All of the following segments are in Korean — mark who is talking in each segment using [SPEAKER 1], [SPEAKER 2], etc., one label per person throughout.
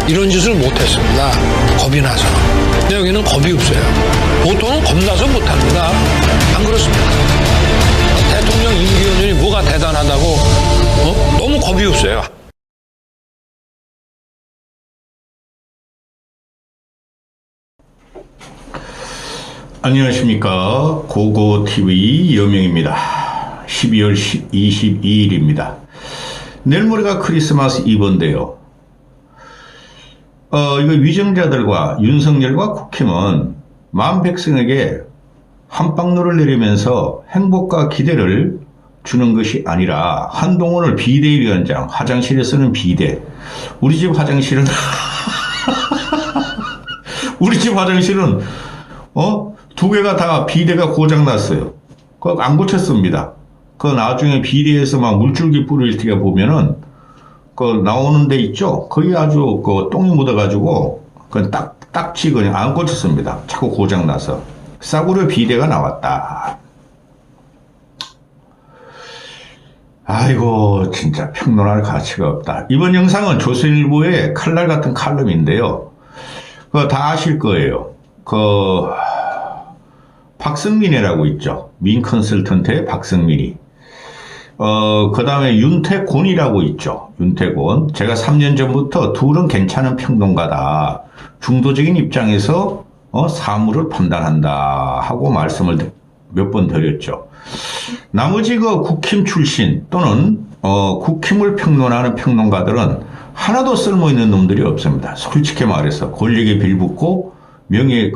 [SPEAKER 1] 이런 짓을 못했습니다. 겁이 나서. 근데 여기는 겁이 없어요. 보통은 겁나서 못합니다. 안 그렇습니까? 대통령 임기연연이 뭐가 대단하다고 너무 겁이 없어요.
[SPEAKER 2] 안녕하십니까. 고고TV 여명입니다. 12월 22일입니다. 내일 모레가 크리스마스 이브인데요. 이거 위정자들과 윤석열과 국힘은 마음 백성에게 한방로를 내리면서 행복과 기대를 주는 것이 아니라 한동훈을 비대위원장, 화장실에 쓰는 비대. 우리 집 화장실은 우리 집 화장실은 두 개가 다 비대가 고장났어요. 그거 안 고쳤습니다. 그 나중에 비대에서 막 물줄기 뿌릴 때 보면은 그 나오는 데 있죠? 거기 아주 그 똥이 묻어가지고 그건 딱지 그냥 안 고쳤습니다. 자꾸 고장나서. 싸구려 비대가 나왔다. 아이고, 진짜 평론할 가치가 없다. 이번 영상은 조선일보의 칼날 같은 칼럼인데요. 그거 다 아실 거예요. 박승민이라고 있죠. 민 컨설턴트의 박승민이. 그 다음에 윤태곤이라고 있죠. 윤태곤. 제가 3년 전부터 둘은 괜찮은 평론가다. 중도적인 입장에서 사물을 판단한다 하고 말씀을 몇 번 드렸죠. 나머지 국힘 출신 또는 국힘을 평론하는 평론가들은 하나도 쓸모있는 놈들이 없습니다. 솔직히 말해서 권력에 빌붙고 명예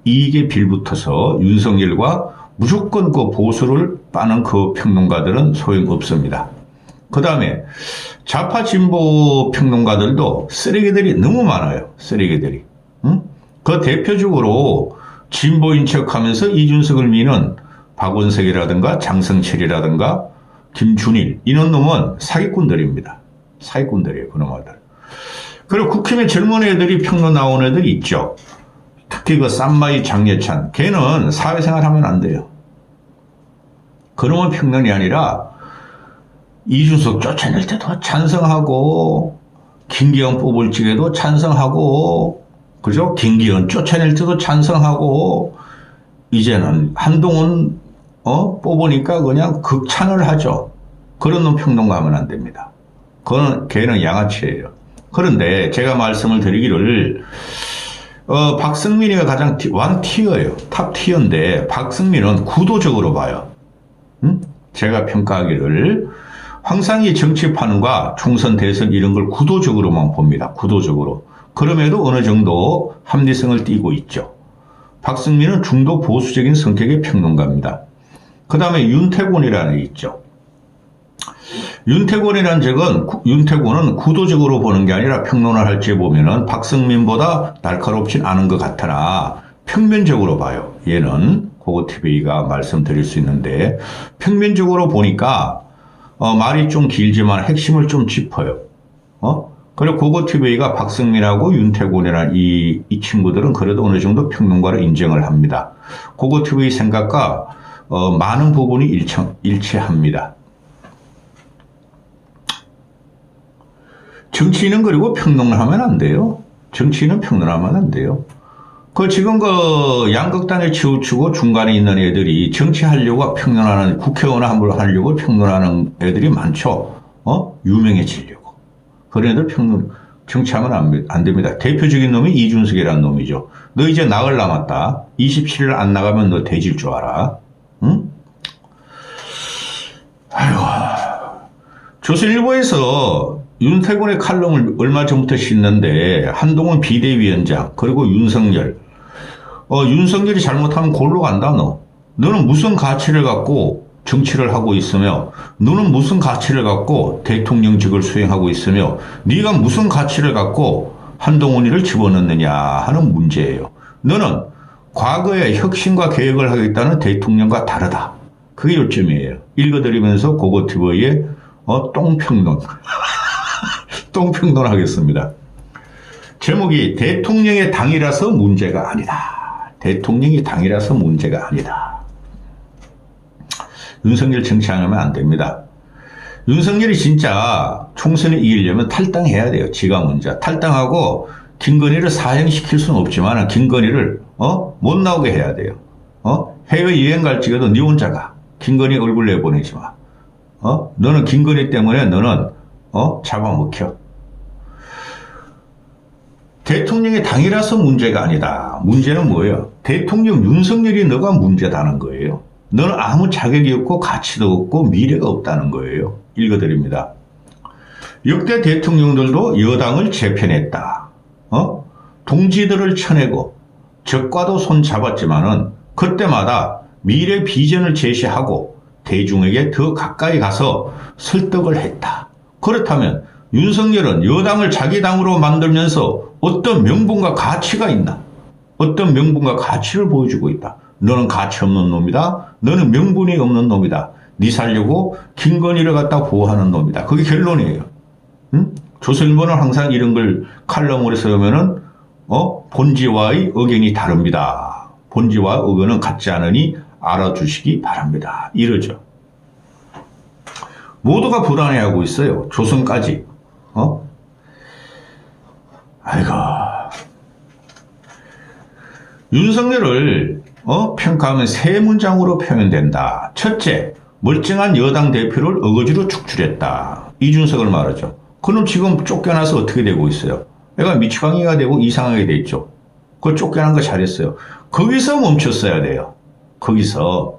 [SPEAKER 2] 이익에 빌붙어서 윤석열과 무조건 보수를 빠는 그 평론가들은 소용없습니다. 그 다음에 좌파 진보 평론가들도 쓰레기들이 너무 많아요. 쓰레기들이. 응? 그 대표적으로 진보인 척하면서 이준석을 미는 박원석이라든가 장성철이라든가 김준일 이런 놈은 사기꾼들입니다. 사기꾼들이에요. 그놈들. 그리고 국힘의 젊은 애들이 평론 나온 애들이 있죠. 특히 쌈마이 장예찬. 걔는 사회생활 하면 안 돼요. 그놈은 평론이 아니라 이준석 쫓아낼 때도 찬성하고 김기현 뽑을 적에도 찬성하고 그죠? 김기현 쫓아낼 때도 찬성하고 이제는 한동훈 뽑으니까 그냥 극찬을 하죠. 그런 놈 평론가 하면 안 됩니다. 걔는 양아치예요. 그런데 제가 말씀을 드리기를 박승민이가 가장 왕티어예요. 탑티어인데 박승민은 구도적으로 봐요. 제가 평가하기를 황상희 정치판과 총선 대선 이런 걸 구도적으로만 봅니다. 구도적으로. 그럼에도 어느 정도 합리성을 띠고 있죠. 박승민은 중도 보수적인 성격의 평론가입니다. 그 다음에 윤태곤이라는 애 있죠. 윤태곤은 구도적으로 보는 게 아니라 평론을 할 때 보면은 박승민보다 날카롭진 않은 것 같으나 평면적으로 봐요. 얘는 고고TV가 말씀드릴 수 있는데 평면적으로 보니까 말이 좀 길지만 핵심을 좀 짚어요. 그리고 고고TV가 박승민하고 윤태곤이라는 이 친구들은 그래도 어느 정도 평론가를 인정을 합니다. 고고TV 생각과 많은 부분이 일치합니다. 정치인은 그리고 평론을 하면 안 돼요. 정치인은 평론하면 안 돼요. 지금 양극단에 치우치고 중간에 있는 애들이 정치하려고 평론하는, 국회의원 하려고 평론하는 애들이 많죠. 유명해지려고. 그런 애들 정치하면 안 됩니다. 대표적인 놈이 이준석이라는 놈이죠. 너 이제 나흘 남았다. 27일 안 나가면 너 돼질 줄 알아. 응? 아이고. 조선일보에서 윤태곤의 칼럼을 얼마 전부터 씻는데 한동훈 비대위원장 그리고 윤석열 윤석열이 잘못하면 골로 간다. 너는 무슨 가치를 갖고 정치를 하고 있으며 너는 무슨 가치를 갖고 대통령직을 수행하고 있으며 네가 무슨 가치를 갖고 한동훈이를 집어넣느냐 하는 문제예요. 너는 과거에 혁신과 개혁을 하겠다는 대통령과 다르다. 그게 요점이에요. 읽어드리면서 고고TV의 똥평론 똥평론 하겠습니다. 제목이 대통령의 당이라서 문제가 아니다. 대통령이 당이라서 문제가 아니다. 윤석열 정치 안 하면 안 됩니다. 윤석열이 진짜 총선에 이기려면 탈당해야 돼요. 지가 먼저. 탈당하고 김건희를 사형시킬 수는 없지만 김건희를 못 나오게 해야 돼요. 해외여행 갈지라도 네 혼자 가. 김건희 얼굴 내보내지 마. 너는 김건희 때문에 너는 잡아먹혀. 대통령의 당이라서 문제가 아니다. 문제는 뭐예요? 대통령 윤석열이 너가 문제다는 거예요. 너는 아무 자격이 없고 가치도 없고 미래가 없다는 거예요. 읽어드립니다. 역대 대통령들도 여당을 재편했다. 동지들을 쳐내고 적과도 손 잡았지만은 그때마다 미래 비전을 제시하고 대중에게 더 가까이 가서 설득을 했다. 그렇다면 윤석열은 여당을 자기 당으로 만들면서 어떤 명분과 가치가 있나? 어떤 명분과 가치를 보여주고 있다. 너는 가치 없는 놈이다. 너는 명분이 없는 놈이다. 네 살려고 김건희를 갖다 보호하는 놈이다. 그게 결론이에요. 응? 조선일보는 항상 이런 걸 칼럼으로 쓰면은 본지와의 의견이 다릅니다. 본지와 의견은 같지 않으니 알아주시기 바랍니다. 이러죠. 모두가 불안해하고 있어요. 조선까지. 아이고. 윤석열을 평가하면 세 문장으로 표현된다. 첫째, 멀쩡한 여당 대표를 어거지로 축출했다. 이준석을 말하죠. 그럼 지금 쫓겨나서 어떻게 되고 있어요? 애가 미치광이가 되고 이상하게 돼 있죠. 그거 쫓겨난 거 잘했어요. 거기서 멈췄어야 돼요. 거기서.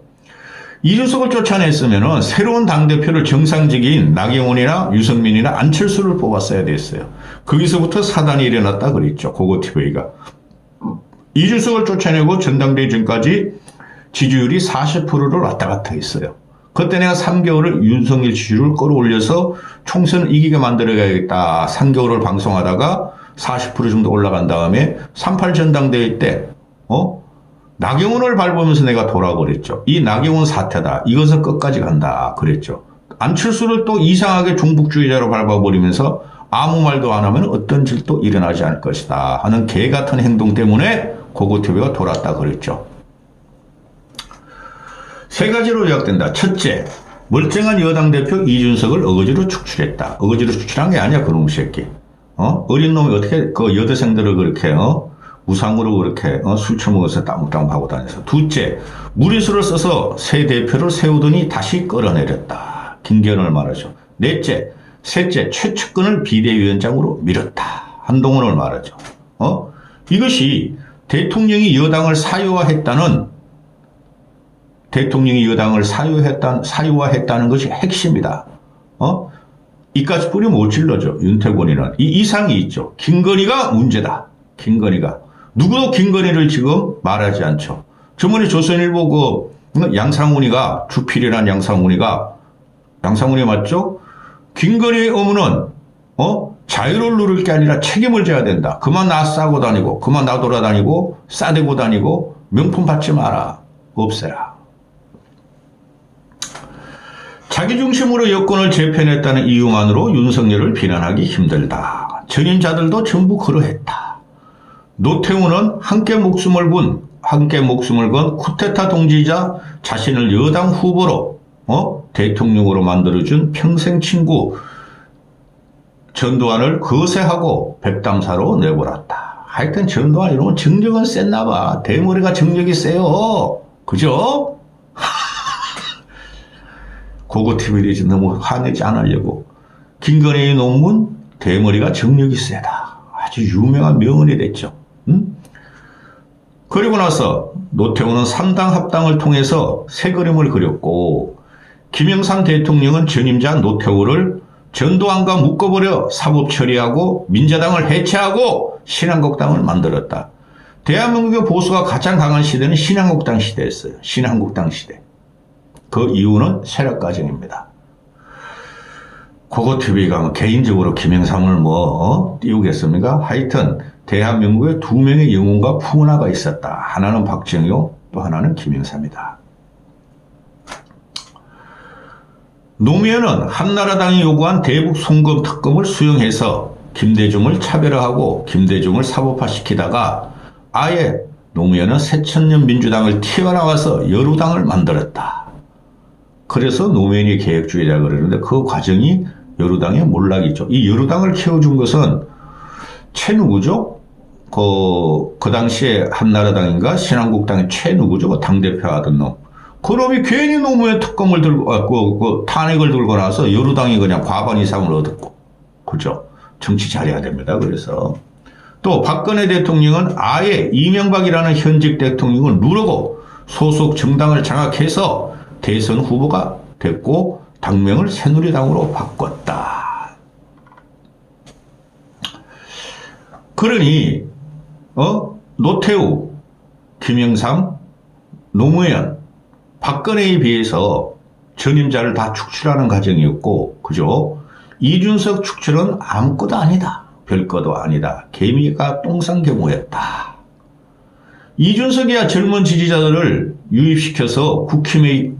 [SPEAKER 2] 이준석을 쫓아냈으면 새로운 당대표를 정상적인 나경원이나 유승민이나 안철수를 뽑았어야 됐어요. 거기서부터 사단이 일어났다 그랬죠. 고고TV가. 이준석을 쫓아내고 전당대회 전까지 지지율이 40%를 왔다 갔다 했어요. 그때 내가 3개월을 윤석열 지지율을 끌어올려서 총선을 이기게 만들어야겠다. 3개월을 방송하다가 40% 정도 올라간 다음에 38 전당대회 때 나경원을 밟으면서 내가 돌아버렸죠. 이 나경원 사태다. 이것은 끝까지 간다. 그랬죠. 안철수를 또 이상하게 종북주의자로 밟아버리면서 아무 말도 안 하면 어떤 일도 일어나지 않을 것이다 하는 개 같은 행동 때문에 고고TV가 돌았다 그랬죠. 세 가지로 요약된다. 첫째, 멀쩡한 여당 대표 이준석을 어거지로 축출했다. 어거지로 축출한 게 아니야, 그놈 새끼. 어린 놈이 어떻게 그 여대생들을 그렇게 우상으로 그렇게 술 처먹어서 따먹따먹하고 다녀서. 둘째, 무리수를 써서 새 대표를 세우더니 다시 끌어내렸다. 김기현을 말하죠. 넷째, 셋째, 최측근을 비대위원장으로 밀었다. 한동훈을 말하죠. 이것이 대통령이 여당을 사유화했다는 사유화했다는 것이 핵심이다. 이까지 뿌리 못 찔러죠. 윤태곤이는. 이 이상이 있죠. 김건희가 문제다. 김건희가. 누구도 김건희를 지금 말하지 않죠. 저번에 조선일보 양상훈이가, 주필이란 양상훈이 맞죠? 김건희의 의무는, 자유를 누릴 게 아니라 책임을 져야 된다. 그만 나 싸고 다니고, 그만 나 돌아다니고, 싸대고 다니고, 명품 받지 마라. 없애라. 자기중심으로 여권을 재편했다는 이유만으로 윤석열을 비난하기 힘들다. 전임자들도 전부 그러했다. 노태우는 함께 목숨을 건 쿠데타 동지이자 자신을 여당 후보로 대통령으로 만들어준 평생 친구 전두환을 거세하고 백담사로 내버렸다. 하여튼 전두환 이러면 정력은 셌나 봐. 대머리가 정력이 세요. 그죠? 고고TV에 너무 화내지 않으려고. 김건희의 논문, 대머리가 정력이 세다. 아주 유명한 명언이 됐죠. 응? 그리고 나서 노태우는 3당 합당을 통해서 새 그림을 그렸고, 김영삼 대통령은 전임자 노태우를 전두환과 묶어버려 사법 처리하고 민자당을 해체하고 신한국당을 만들었다. 대한민국의 보수가 가장 강한 시대는 신한국당 시대였어요. 신한국당 시대. 그 이유는 세력 과정입니다. 고고TV가 개인적으로 김영삼을 띄우겠습니까? 하여튼 대한민국에 두 명의 영웅과 풍은아가 있었다. 하나는 박정희, 또 하나는 김영삼이다. 노무현은 한나라당이 요구한 대북 송금 특검을 수용해서 김대중을 차별화하고 김대중을 사법화시키다가 아예 노무현은 새천년 민주당을 튀어나와서 여루당을 만들었다. 그래서 노무현이 개혁주의자 그러는데 그 과정이 여루당의 몰락이죠. 이 여루당을 키워준 것은 최 누구죠? 그 당시에 한나라당인가 신한국당의 최 누구죠? 당대표 하던 놈. 그 놈이 괜히 노무현 특검을 들고, 탄핵을 들고 나서 여루당이 그냥 과반 이상을 얻었고. 그죠? 정치 잘해야 됩니다. 그래서. 또 박근혜 대통령은 아예 이명박이라는 현직 대통령을 누르고 소속 정당을 장악해서 대선 후보가 됐고 당명을 새누리당으로 바꿨다. 그러니 노태우, 김영삼, 노무현, 박근혜에 비해서 전임자를 다 축출하는 과정이었고, 그죠? 이준석 축출은 아무것도 아니다. 별것도 아니다. 개미가 똥싼 경우였다. 이준석이야 젊은 지지자들을 유입시켜서 국힘을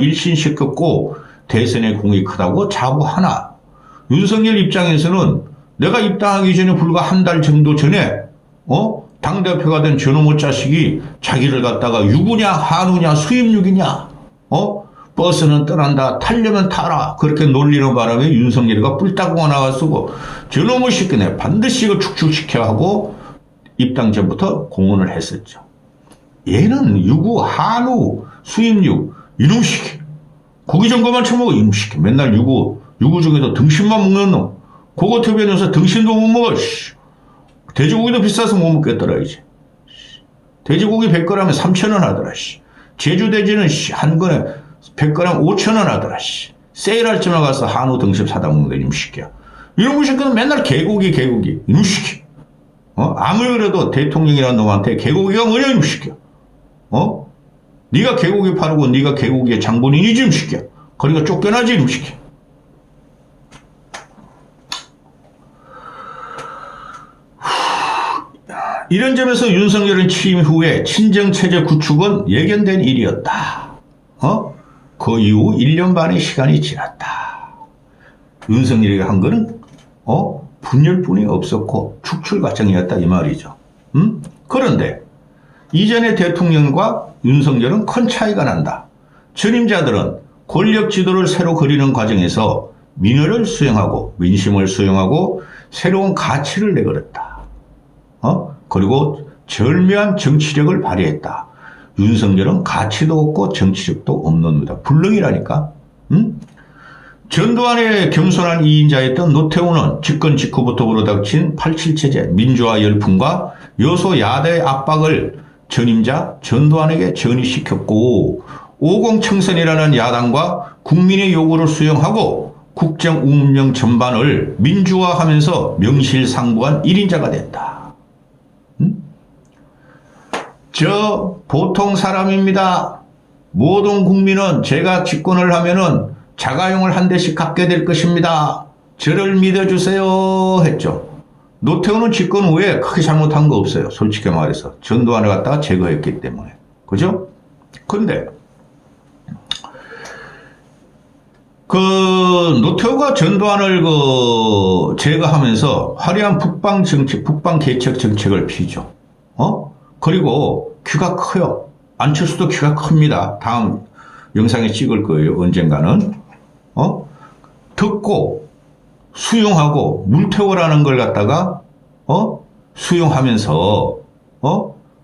[SPEAKER 2] 일신시켰고 대선의 공이 크다고 자부하나 윤석열 입장에서는 내가 입당하기 전에 불과 한 달 정도 전에 당대표가 된 저놈의 자식이 자기를 갖다가 유구냐 한우냐 수입육이냐 버스는 떠난다 타려면 타라 그렇게 놀리는 바람에 윤석열이가 뿔따구가 나와서 저놈의 새끼네 반드시 이거 축출시켜야 하고 입당 전부터 공언을 했었죠. 얘는 유구 한우 수입육 이놈 새끼 고기 전거만 처먹어 이놈 새끼 맨날 유구 중에도 등심만 먹는 놈 그거 TV에서 등심도 못 먹어. 돼지고기도 비싸서 못 먹겠더라 이제. 돼지고기 100g에 3,000원 하더라. 제주 돼지는 한 건에 100g 5,000원 하더라. 세일할 때만 가서 한우 등심 사다 먹는다 이놈 새끼야. 이놈 새끼는 맨날 개고기 이놈 새끼. 아무리 그래도 대통령이라는 놈한테 개고기가 뭐냐 이놈 새끼야. 네가 개고기 파르고 네가 개고기의 장본인이지 이놈 새끼야. 그러니까 쫓겨나지 이놈 새끼야. 이런 점에서 윤석열은 취임 후에 친정체제 구축은 예견된 일이었다. 그 이후 1년 반의 시간이 지났다. 윤석열이 한 거는 분열뿐이 없었고 축출 과정이었다 이 말이죠. 그런데 이전의 대통령과 윤석열은 큰 차이가 난다. 전임자들은 권력 지도를 새로 그리는 과정에서 민의를 수용하고 민심을 수용하고 새로운 가치를 내걸었다. 그리고 절묘한 정치력을 발휘했다. 윤석열은 가치도 없고 정치력도 없는 놈이다. 불능이라니까. 전두환의 겸손한 2인자였던 노태우는 집권 직후부터 불어닥친 87체제 민주화 열풍과 여소 야대의 압박을 전임자 전두환에게 전이시켰고 50청선이라는 야당과 국민의 요구를 수용하고 국정 운영 전반을 민주화하면서 명실상부한 1인자가 됐다. 저 보통 사람입니다. 모든 국민은 제가 집권을 하면은 자가용을 한 대씩 갖게 될 것입니다. 저를 믿어주세요 했죠. 노태우는 집권 후에 크게 잘못한 거 없어요. 솔직히 말해서. 전두환을 갖다가 제거했기 때문에. 그죠? 근데 노태우가 전두환을 제거하면서 화려한 북방 개척 정책을 피죠. 그리고 귀가 커요. 안철수도 귀가 큽니다. 다음 영상에 찍을 거예요. 언젠가는. 듣고 수용하고 물태우라는 걸 갖다가 수용하면서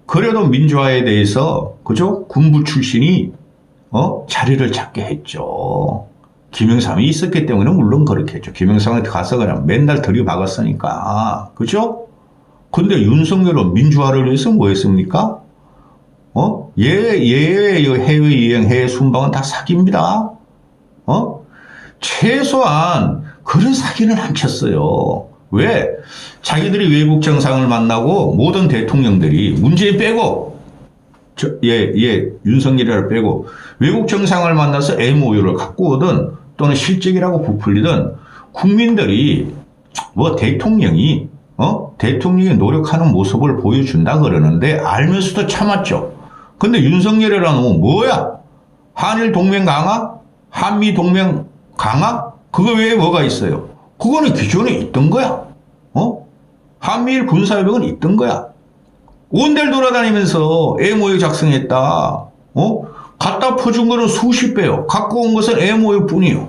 [SPEAKER 2] 그래도 민주화에 대해서 그죠? 군부 출신이 자리를 잡게 했죠. 김영삼이 있었기 때문에 물론 그렇게 했죠. 김영삼한테 가서 그냥 맨날 들이박았으니까. 그죠? 근데 윤석열은 민주화를 위해서 뭐 했습니까? 해외 유행, 해외 순방은 다 사기입니다. 최소한 그런 사기는 안 쳤어요. 왜? 자기들이 외국 정상을 만나고 모든 대통령들이 문재인 빼고 윤석열이를 빼고 외국 정상을 만나서 MOU를 갖고 오든 또는 실적이라고 부풀리든 국민들이 대통령이 노력하는 모습을 보여준다 그러는데 알면서도 참았죠. 근데 윤석열이라는 놈은 뭐야? 한일 동맹 강화? 한미 동맹 강화? 그거 외에 뭐가 있어요? 그거는 기존에 있던 거야. 한미일 군사협약은 있던 거야. 온데를 돌아다니면서 MOU 작성했다. 갖다 퍼준 거는 수십 배요. 갖고 온 것은 애모일 뿐이요.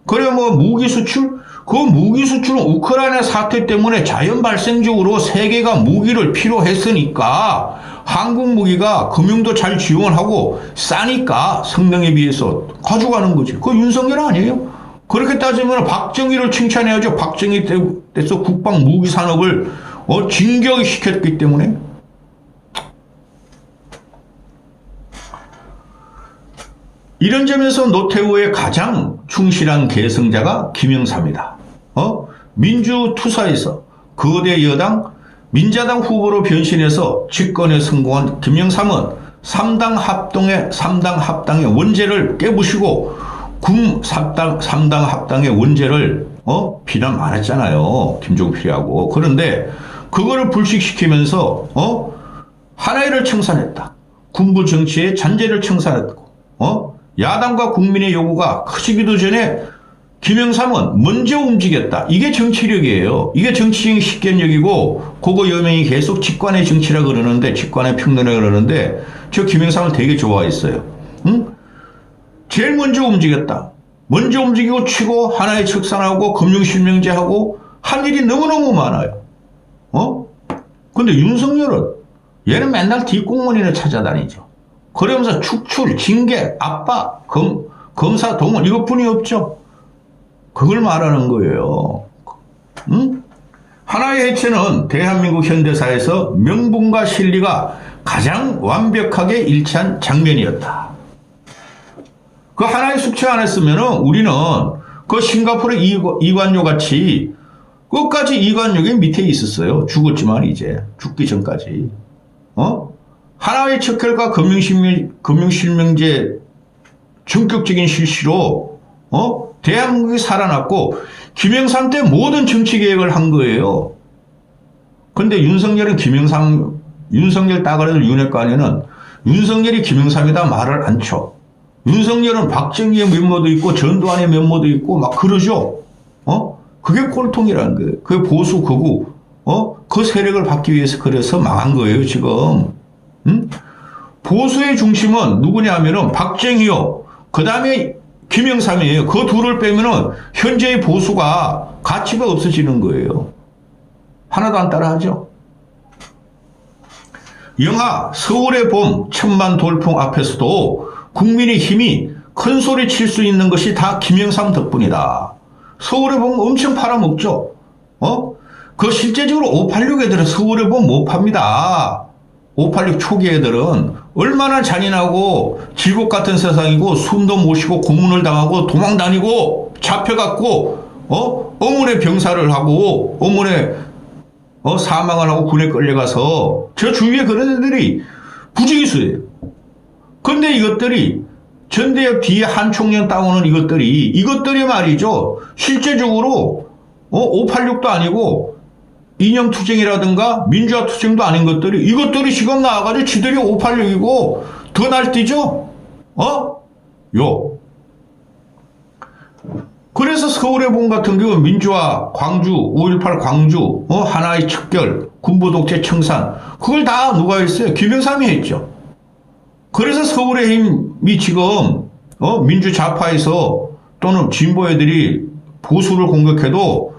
[SPEAKER 2] 그래 뭐 무기 수출? 그 무기 수출은 우크라이나 사태 때문에 자연 발생적으로 세계가 무기를 필요했으니까 한국 무기가 금융도 잘 지원하고 싸니까 성능에 비해서 가져가는 거지. 그거 윤석열 아니에요? 그렇게 따지면 박정희를 칭찬해야죠. 박정희 때서 국방 무기 산업을 진격시켰기 때문에. 이런 점에서 노태우의 가장 충실한 계승자가 김영삼이다. 민주투사에서 거대 여당 민자당 후보로 변신해서 집권에 성공한 김영삼은 3당 합당의 원죄를 깨부시고 군 3당 합당의 원죄를 비난 많았잖아요. 김종필이하고. 그런데 그거를 불식시키면서 하나이를 청산했다. 군부 정치의 잔재를 청산했고 야당과 국민의 요구가 커지기도 전에 김영삼은 먼저 움직였다. 이게 정치력이에요. 이게 정치적인 식견력이고 그거 여명이 계속 직관의 정치라 그러는데 직관의 평론이라 그러는데 저 김영삼을 되게 좋아했어요. 응? 제일 먼저 움직였다. 먼저 움직이고 치고 하나의 척산하고 금융실명제하고 할 일이 너무너무 많아요. 근데 윤석열은 얘는 맨날 뒷공무원이나 찾아다니죠. 그러면서 축출, 징계, 압박, 검사 동원 이것뿐이 없죠. 그걸 말하는 거예요. 응? 하나의 해체는 대한민국 현대사에서 명분과 실리가 가장 완벽하게 일치한 장면이었다. 그 하나의 숙제 안 했으면 우리는 그 싱가포르의 이관료 같이 끝까지 이관료가 밑에 있었어요. 죽었지만 이제 죽기 전까지. 하나의 척결과 금융실명제 전격적인 실시로 대한민국이 살아났고 김영삼 때 모든 정치개혁을 한 거예요. 근데 윤석열 따가리들 윤핵관에는 윤석열이 김영삼이다 말을 안 쳐. 윤석열은 박정희의 면모도 있고 전두환의 면모도 있고 막 그러죠. 그게 꼴통이라는 거예요. 그게 보수 극우 그 세력을 받기 위해서 그래서 망한 거예요 지금. 보수의 중심은 누구냐 하면은 박정희요. 그 다음에 김영삼이에요. 그 둘을 빼면은 현재의 보수가 가치가 없어지는 거예요. 하나도 안 따라하죠. 영하 서울의 봄 천만 돌풍 앞에서도 국민의 힘이 큰 소리 칠 수 있는 것이 다 김영삼 덕분이다. 서울의 봄 엄청 팔아먹죠. 그 실제적으로 586 애들은 서울의 봄 못 팝니다. 586 초기 애들은 얼마나 잔인하고 지옥 같은 세상이고 숨도 못 쉬고 고문을 당하고 도망 다니고 잡혀갖고 어문에 병사를 하고 어문에 사망을 하고 군에 끌려가서 저 주위에 그런 애들이 부지기수예요. 근데 이것들이 전대협 뒤에 한 총련 따오는 이것들이 말이죠. 실제적으로 586도 아니고 이념투쟁이라든가 민주화투쟁도 아닌 이것들이 지금 나와가지고 지들이 586이고 더 날뛰죠? 그래서 서울의 봄 같은 경우 민주화, 광주, 5.18 광주, 하나의 척결, 군부독재 청산 그걸 다 누가 했어요? 김영삼이 했죠. 그래서 서울의 힘이 지금 민주좌파에서 또는 진보 애들이 보수를 공격해도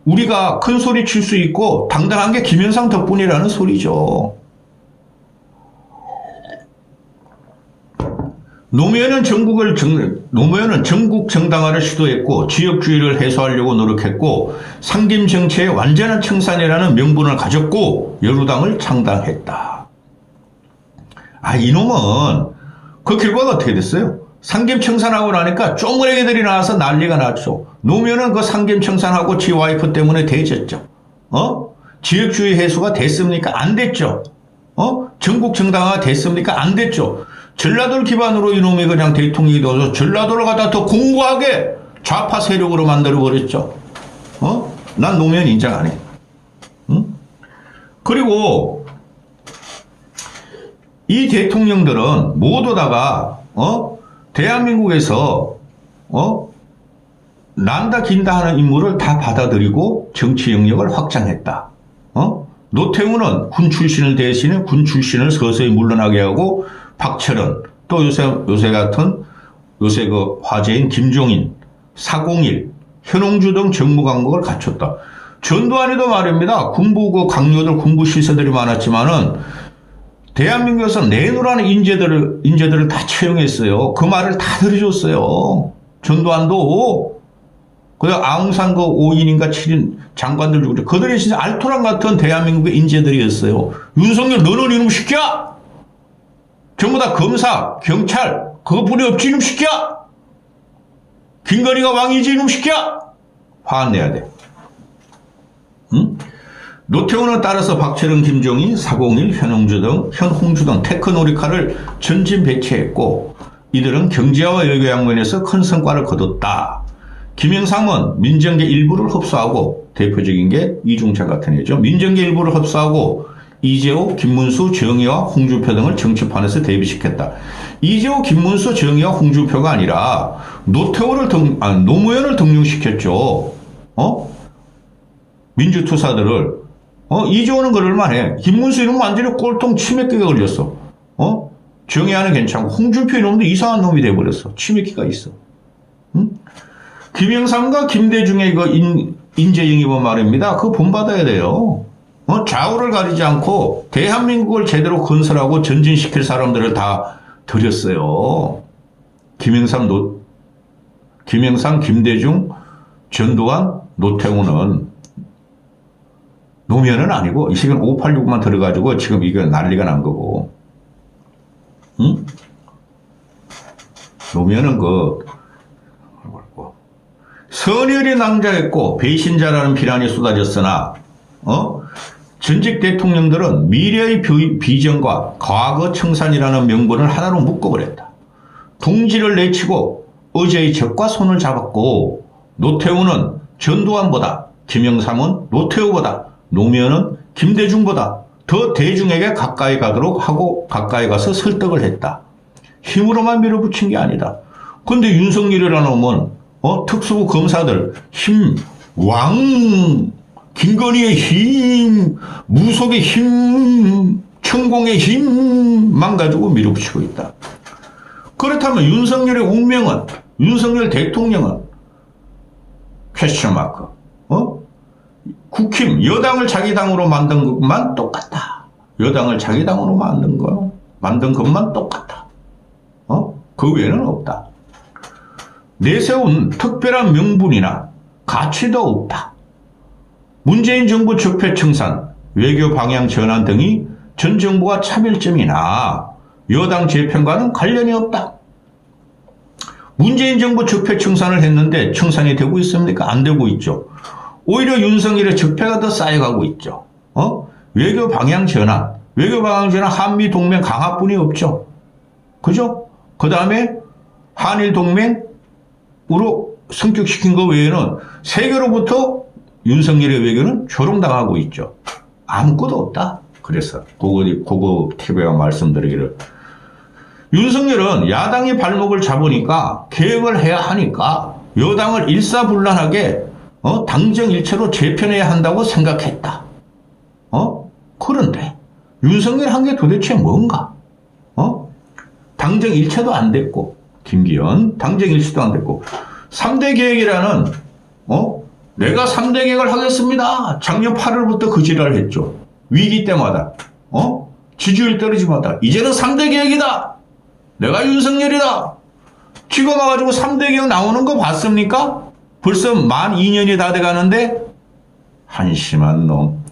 [SPEAKER 2] 우리가 큰 소리 칠 수 있고 당당한 게 김영삼 덕분이라는 소리죠. 노무현은 전국 정당화를 시도했고 지역주의를 해소하려고 노력했고 상김정치의 완전한 청산이라는 명분을 가졌고 여루당을 창당했다. 이놈은 그 결과가 어떻게 됐어요? 상김청산하고 나니까 쪼무레기들이 나와서 난리가 났죠. 노무현은 그 상김청산하고 지 와이프 때문에 대졌죠. 지역주의 해소가 됐습니까? 안 됐죠. 전국 정당화가 됐습니까? 안 됐죠. 전라도를 기반으로 이놈이 그냥 대통령이 되어서 전라도를 갖다 더 공고하게 좌파 세력으로 만들어버렸죠. 난 노무현 인정 안 해. 그리고 이 대통령들은 모두 다가 대한민국에서 난다 긴다 하는 임무를 다 받아들이고 정치 영역을 확장했다. 노태우는 군 출신을 대신해 군 출신을 서서히 물러나게 하고 박철원, 또 요새 그 화제인 김종인, 401, 현홍주 등 정무 감각을 갖췄다. 전두환이도 말입니다. 군부 그 강요들, 군부 시세들이 많았지만은 대한민국에서 내놓으라는 인재들을 다 채용했어요. 그 말을 다 들어줬어요. 전두환도. 그다음 아웅산 그 5인인가 7인 장관들 주고 그들이 진짜 알토란 같은 대한민국의 인재들이었어요. 윤석열 너는 이놈 시켜! 전부 다 검사, 경찰 그것뿐이 없지 이놈 시켜! 김건희가 왕이지 이놈 시켜! 화 안 내야 돼. 응? 노태우는 따라서 박철원, 김종인, 401, 현홍주 등 테크노리카를 전진 배치했고 이들은 경제와 외교 양면에서 큰 성과를 거뒀다. 김영삼은 민정계 일부를 흡수하고 대표적인 게 이중찬 같은 애죠. 민정계 일부를 흡수하고 이재호, 김문수, 정의와 홍준표 등을 정치판에서 대비시켰다. 이재호, 김문수, 정의와 홍준표가 아니라 노무현을 등용시켰죠. 민주투사들을. 이재호는 그럴만해. 김문수 이놈은 완전히 꼴통 치매기가 걸렸어. 정의하는 괜찮고 홍준표 이놈도 이상한 놈이 돼버렸어. 치매기가 있어. 응? 김영삼과 김대중의 그 인재 영입은 말입니다. 그거 본받아야 돼요. 좌우를 가리지 않고 대한민국을 제대로 건설하고 전진시킬 사람들을 다 들였어요. 김영삼, 김대중, 전두환, 노태우는 노무현은 아니고 이 시간 586만 들어가지고 지금 이거 난리가 난 거고. 응? 노무현은 선열이 낭자했고 배신자라는 비난이 쏟아졌으나 전직 대통령들은 미래의 비전과 과거 청산이라는 명분을 하나로 묶어버렸다. 동지를 내치고 어제의 적과 손을 잡았고 노태우는 전두환보다, 김영삼은 노태우보다, 노무현은 김대중보다 더 대중에게 가까이 가도록 하고 가까이 가서 설득을 했다. 힘으로만 밀어붙인 게 아니다. 그런데 윤석열이라는 놈은 특수부 검사들 힘, 김건희의 힘, 무속의 힘, 천공의 힘만 가지고 밀어붙이고 있다. 그렇다면 윤석열의 운명은, 윤석열 대통령은 퀘스천 마크. 국힘, 여당을 자기 당으로 만든 것만 똑같다. 여당을 자기 당으로 만든 것만 똑같다. 그 외에는 없다. 내세운 특별한 명분이나 가치도 없다. 문재인 정부 적폐청산, 외교 방향 전환 등이 전 정부가 차별점이나 여당 재편과는 관련이 없다. 문재인 정부 적폐청산을 했는데 청산이 되고 있습니까? 안 되고 있죠. 오히려 윤석열의 적폐가 더 쌓여가고 있죠. 외교 방향 전환 한미 동맹 강화뿐이 없죠. 그죠? 그 다음에 한일 동맹으로 성격시킨 것 외에는 세계로부터 윤석열의 외교는 조롱당하고 있죠. 아무것도 없다. 그래서 그거 TV가 말씀드리기를 윤석열은 야당이 발목을 잡으니까 개혁을 해야 하니까 여당을 일사불란하게 당정 일체로 재편해야 한다고 생각했다. 그런데 윤석열 한 게 도대체 뭔가? 당정 일체도 안 됐고 김기현 당정 일체도 안 됐고 3대 계획이라는 내가 3대 계획을 하겠습니다. 작년 8월부터 그 지랄을 했죠. 위기 때마다 지지율 떨어지마다 이제는 3대 계획이다. 내가 윤석열이다. 지금 와가지고 3대 계획 나오는 거 봤습니까? 벌써 만 2년이 다 돼가는데 한심한 놈.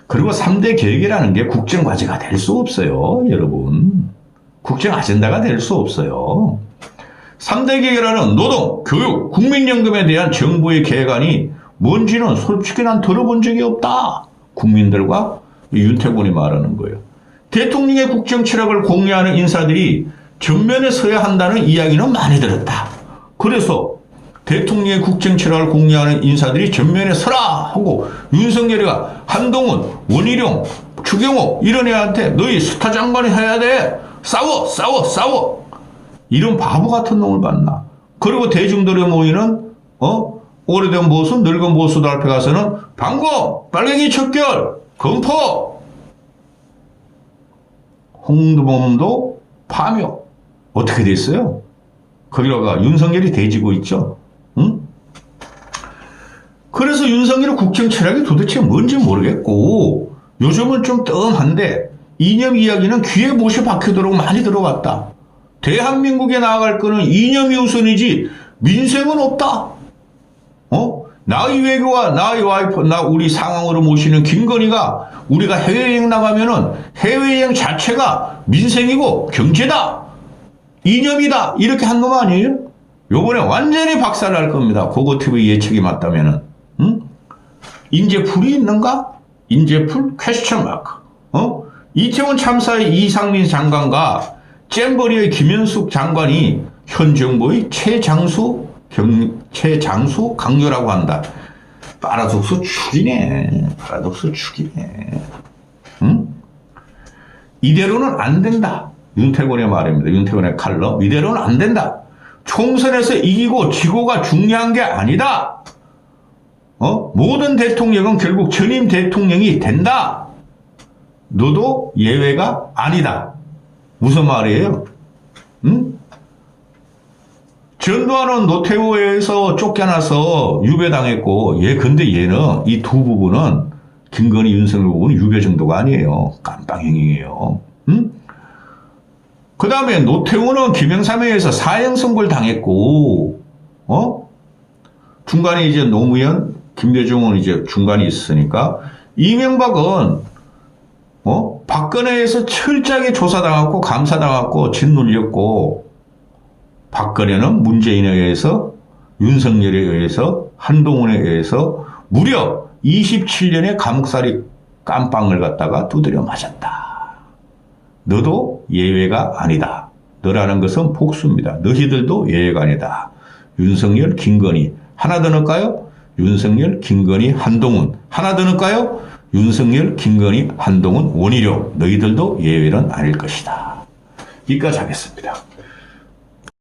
[SPEAKER 2] 그리고 3대 계획이라는 게 국정과제가 될 수 없어요. 여러분. 국정 아젠다가 될 수 없어요. 3대 계획이라는 노동, 교육, 국민연금에 대한 정부의 계획안이 뭔지는 솔직히 난 들어본 적이 없다. 국민들과 윤태곤이 말하는 거예요. 대통령의 국정 철학을 공유하는 인사들이 전면에 서야 한다는 이야기는 많이 들었다. 그래서 대통령의 국정 철학을 공유하는 인사들이 전면에 서라 하고 윤석열이가 한동훈, 원희룡, 추경호 이런 애한테 너희 스타 장관이 해야 돼. 싸워. 이런 바보 같은 놈을 봤나. 그리고 대중들의 모이는 오래된 보수, 늙은 보수들 앞에 가서는 방공, 빨갱이 척결, 검포, 홍두범도 파묘. 어떻게 됐어요? 거기다가 윤석열이 대지고 있죠. 응? 그래서 윤석열의 국정 철학이 도대체 뭔지 모르겠고 요즘은 좀 뜸한데 이념 이야기는 귀에 못이 박히도록 많이 들어왔다. 대한민국에 나아갈 거는 이념이 우선이지 민생은 없다. 나의 외교와 나의 와이프, 우리 상황으로 모시는 김건희가 우리가 해외여행 나가면은 해외여행 자체가 민생이고 경제다. 이념이다. 이렇게 한 거 아니에요? 요번에 완전히 박살날 겁니다. 고고TV 예측이 맞다면은. 응? 인재풀이 있는가? 인재풀? 퀘스천 마크. 이태원 참사의 이상민 장관과 잼버리의 김현숙 장관이 현 정부의 최장수 강요라고 한다. 파라독스 축이네. 파라독스 축이네. 응? 이대로는 안 된다. 윤태곤의 말입니다. 윤태곤의 칼럼. 이대로는 안 된다. 총선에서 이기고 지고가 중요한 게 아니다. 모든 대통령은 결국 전임 대통령이 된다. 너도 예외가 아니다. 무슨 말이에요? 응? 전두환은 노태우에서 쫓겨나서 유배당했고, 근데 얘는 이 두 부분은 김건희, 윤석열 부분은 유배 정도가 아니에요. 깜빵행위예요. 응? 그 다음에 노태우는 김영삼회에서 사형 선고를 당했고, 중간에 이제 노무현, 김대중은 이제 중간에 있으니까, 이명박은, 박근혜에서 철저하게 조사당했고, 감사당했고, 짓눌렸고, 박근혜는 문재인에 의해서, 윤석열에 의해서, 한동훈에 의해서 무려 27년의 감옥살이 깜빵을 갖다가 두드려 맞았다. 너도 예외가 아니다. 너라는 것은 복수입니다. 너희들도 예외가 아니다. 윤석열, 김건희. 하나 더 넣을까요? 윤석열, 김건희, 한동훈. 하나 더 넣을까요? 윤석열, 김건희, 한동훈, 원희룡. 너희들도 예외는 아닐 것이다. 여기까지 하겠습니다.